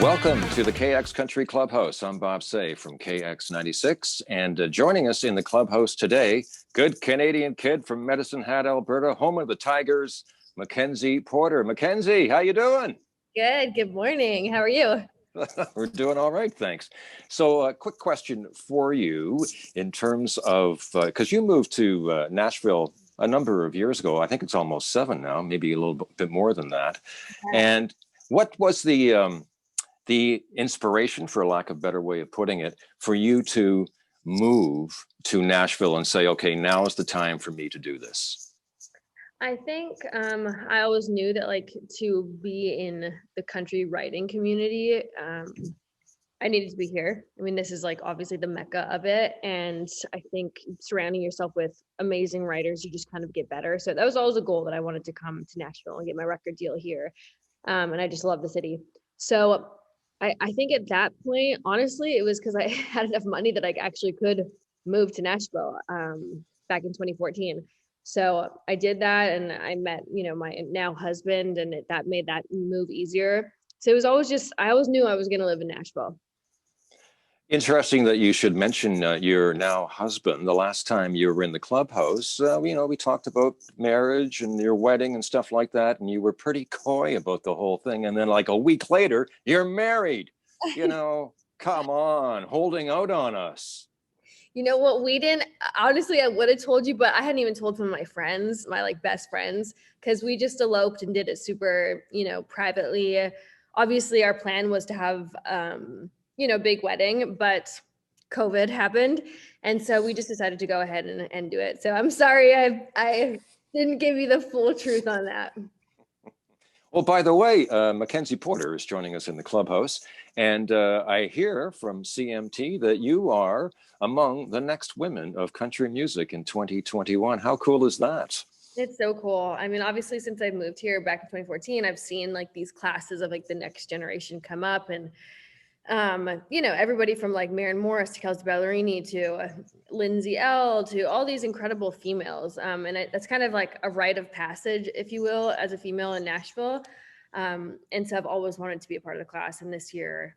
Welcome to the KX Country Clubhouse. I'm Bob Saye from KX96, and joining us in the clubhouse today, good Canadian kid from Medicine Hat, Alberta, home of the Tigers, MacKenzie Porter. MacKenzie, how you doing? Good morning. How are you? We're doing all right, thanks. So a quick question for you in terms of, because you moved to Nashville a number of years ago. I think it's almost 7 now, maybe a little bit more than that. And what was the inspiration, for lack of a better way of putting it, for you to move to Nashville and say, okay, now is the time for me to do this? I think I always knew that to be in the country writing community, I needed to be here. I mean, this is obviously the mecca of it. And I think surrounding yourself with amazing writers, you just kind of get better. So that was always a goal, that I wanted to come to Nashville and get my record deal here. And I just love the city. So I think at that point, honestly, it was because I had enough money that I actually could move to Nashville back in 2014. So I did that, and I met, my now husband, and that made that move easier. So it was always I always knew I was going to live in Nashville. Interesting that you should mention your now husband. The last time you were in the clubhouse, we talked about marriage and your wedding and stuff like that, and you were pretty coy about the whole thing. And then like a week later, you're married. Come on, holding out on us. You know what? We didn't, honestly, I would have told you, but I hadn't even told some of my friends, my best friends, because we just eloped and did it super, privately. Obviously, our plan was to have, big wedding, but COVID happened. And so we just decided to go ahead and do it. So I'm sorry, I didn't give you the full truth on that. Well, by the way, MacKenzie Porter is joining us in the clubhouse, and I hear from CMT that you are among the next women of country music in 2021. How cool is that? It's so cool. I mean, obviously, since I moved here back in 2014, I've seen these classes of the next generation come up, and everybody from Maren Morris to Kelsey Ballerini to Lindsay L to all these incredible females. And that's kind of like a rite of passage, if you will, as a female in Nashville. And so I've always wanted to be a part of the class. And this year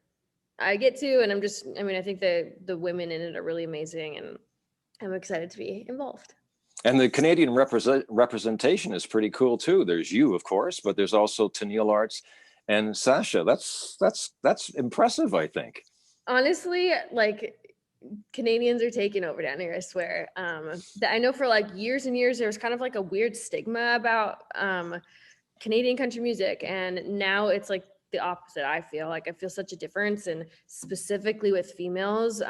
I get to, and I think the women in it are really amazing, and I'm excited to be involved. And the Canadian representation is pretty cool too. There's you, of course, but there's also Tennille Arts and Sasha. That's impressive, I think. Honestly, Canadians are taking over down here, I swear. I know for years and years, there was kind of a weird stigma about Canadian country music. And now it's the opposite. I feel such a difference. And specifically with females,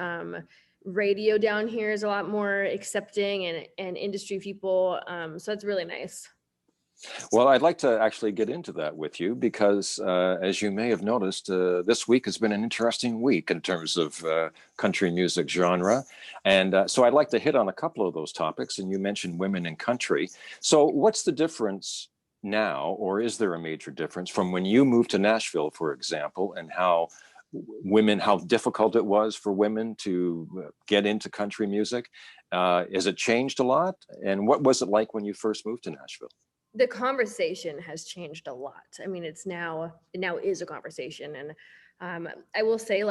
radio down here is a lot more accepting and industry people. So it's really nice. Well, I'd like to actually get into that with you because, as you may have noticed, this week has been an interesting week in terms of country music genre. And so I'd like to hit on a couple of those topics. And you mentioned women in country. So what's the difference now, or is there a major difference from when you moved to Nashville, for example, and how difficult it was for women to get into country music? Has it changed a lot? And what was it like when you first moved to Nashville? The conversation has changed a lot. I mean, it now is a conversation. And I will say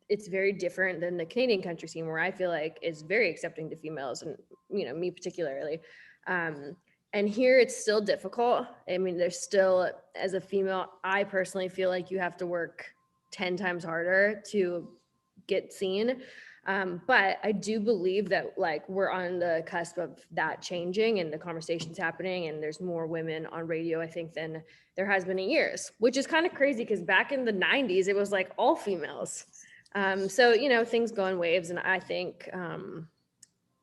it's very different than the Canadian country scene, where I feel is very accepting to females, and, me particularly. And here it's still difficult. I mean, there's still, as a female, I personally feel you have to work 10 times harder to get seen. But I do believe that we're on the cusp of that changing, and the conversation's happening, and there's more women on radio, I think, than there has been in years, which is kind of crazy because back in the 90s, it was all females. So, things go in waves. And I think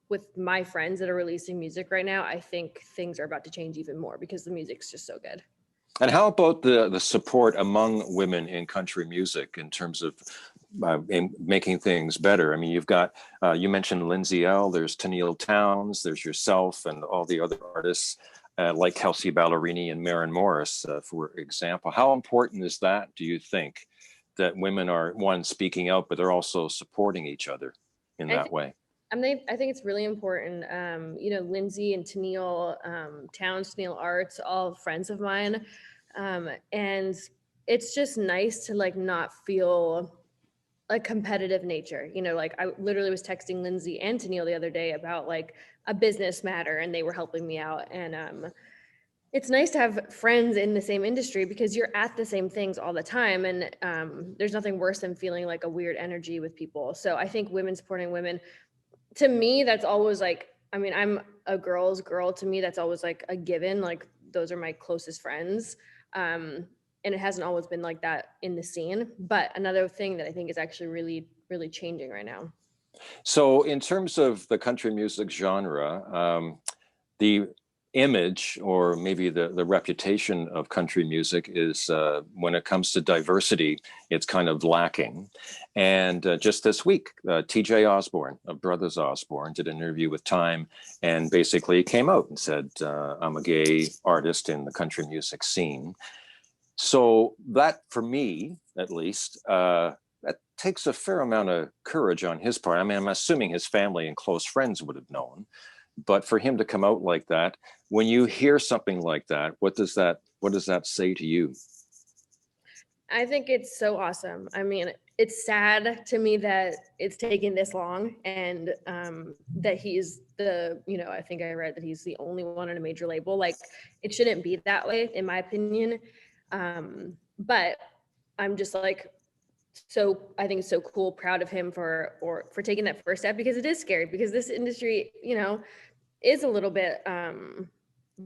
with my friends that are releasing music right now, I think things are about to change even more because the music's just so good. And how about the support among women in country music in terms of in making things better? I mean, you've got, you mentioned Lindsay L., there's Tennille Towns, there's yourself and all the other artists like Kelsey Ballerini and Maren Morris, for example. How important is that, do you think, that women are, one, speaking out, but they're also supporting each other in that way? I think it's really important. Lindsay and Tennille Towns, Tennille Arts, all friends of mine. And it's just nice to like not feel a competitive nature. You know, like I literally was texting Lindsay and Tennille the other day about like a business matter, and they were helping me out. And it's nice to have friends in the same industry because you're at the same things all the time. And there's nothing worse than feeling like a weird energy with people. So I think women supporting women, to me, that's always like, I mean, I'm a girl's girl. To me, that's always like a given. Like those are my closest friends. And it hasn't always been like that in the scene. But another thing that I think is actually really, really changing right now. So, in terms of the country music genre, the image or maybe the reputation of country music is when it comes to diversity, it's kind of lacking. And just this week, TJ Osborne of Brothers Osborne did an interview with Time and basically came out and said, I'm a gay artist in the country music scene. So that, for me, at least, that takes a fair amount of courage on his part. I mean, I'm assuming his family and close friends would have known, but for him to come out like that, when you hear something like that, what does that say to you? I think it's so awesome. I mean, it's sad to me that it's taken this long, and that he's the, you know, I think I read that he's the only one on a major label. Like, it shouldn't be that way, in my opinion. But I'm just like, so I think it's so cool, proud of him for taking that first step, because it is scary, because this industry, you know, is a little bit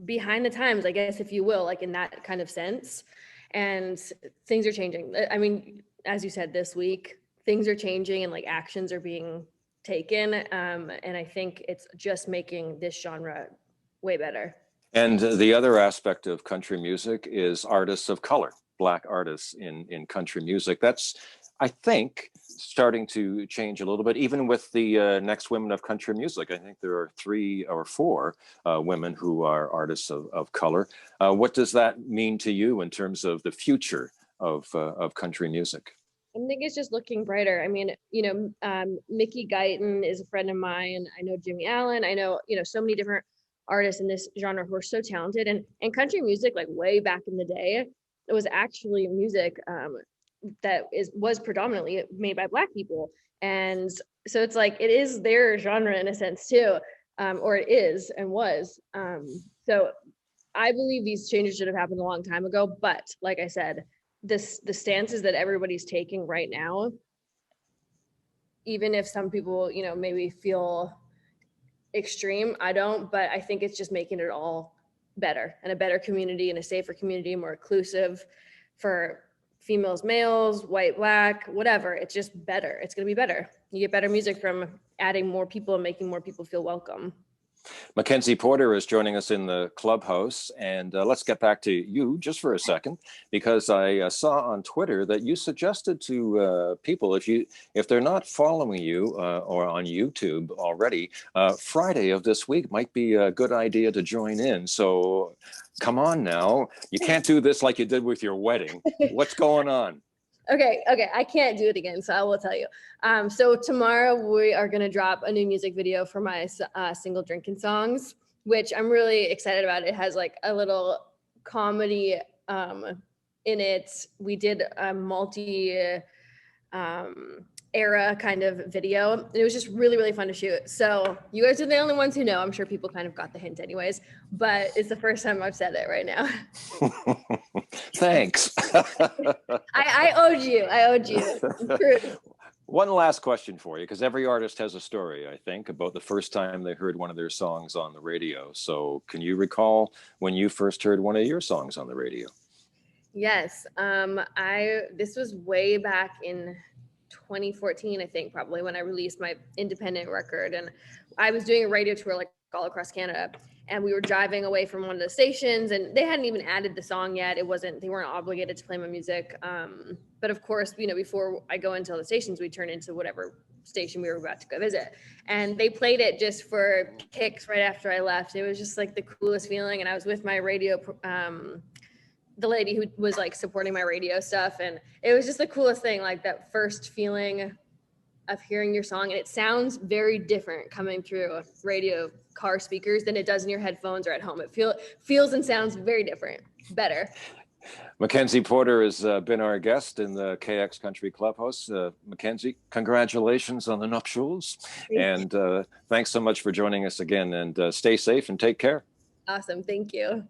behind the times, I guess, if you will, like in that kind of sense. And things are changing. I mean, as you said, this week, things are changing and like actions are being taken. And I think it's just making this genre way better. And the other aspect of country music is artists of color, Black artists in country music. That's, I think, starting to change a little bit, even with the Next Women of Country Music. I think there are 3 or 4 women who are artists of color. What does that mean to you in terms of the future of country music? I think it's just looking brighter. I mean, you know, Mickey Guyton is a friend of mine. I know Jimmy Allen. I know, you know, so many different artists in this genre who are so talented. And country music, like way back in the day, it was actually music that was predominantly made by Black people. And so it's like, it is their genre in a sense too, or it is and was. So I believe these changes should have happened a long time ago. But like I said, the stances that everybody's taking right now, even if some people, you know, maybe feel extreme, I don't, but I think it's just making it all better, and a better community and a safer community, more inclusive for females, males, white, Black, whatever. It's just better. It's going to be better. You get better music from adding more people and making more people feel welcome. MacKenzie Porter is joining us in the Clubhouse, and let's get back to you just for a second, because I saw on Twitter that you suggested to people, if they're not following you or on YouTube already, Friday of this week might be a good idea to join in. So come on now, you can't do this like you did with your wedding. What's going on? Okay, I can't do it again, so I will tell you. So tomorrow we are going to drop a new music video for my single Drinking Songs, which I'm really excited about. It has like a little comedy in it. We did a multi era kind of video, and it was just really, really fun to shoot. So you guys are the only ones who know. I'm sure people kind of got the hint anyways, but it's the first time I've said it right now. Thanks. I owed you. One last question for you, because every artist has a story, I think, about the first time they heard one of their songs on the radio. So can you recall when you first heard one of your songs on the radio? Yes. This was way back in 2014, I think, probably, when I released my independent record. And I was doing a radio tour like all across Canada. And we were driving away from one of the stations, and they hadn't even added the song yet. They weren't obligated to play my music. But of course, you know, before I go into all the stations, we turn into whatever station we were about to go visit. And they played it just for kicks right after I left. It was just like the coolest feeling. And I was with my radio, the lady who was like supporting my radio stuff. And it was just the coolest thing, like that first feeling of hearing your song. And it sounds very different coming through radio car speakers than it does in your headphones or at home. It feels and sounds very different, better. MacKenzie Porter has been our guest in the KX Country Clubhouse. MacKenzie, congratulations on the nuptials. And thanks so much for joining us again. And stay safe and take care. Awesome. Thank you.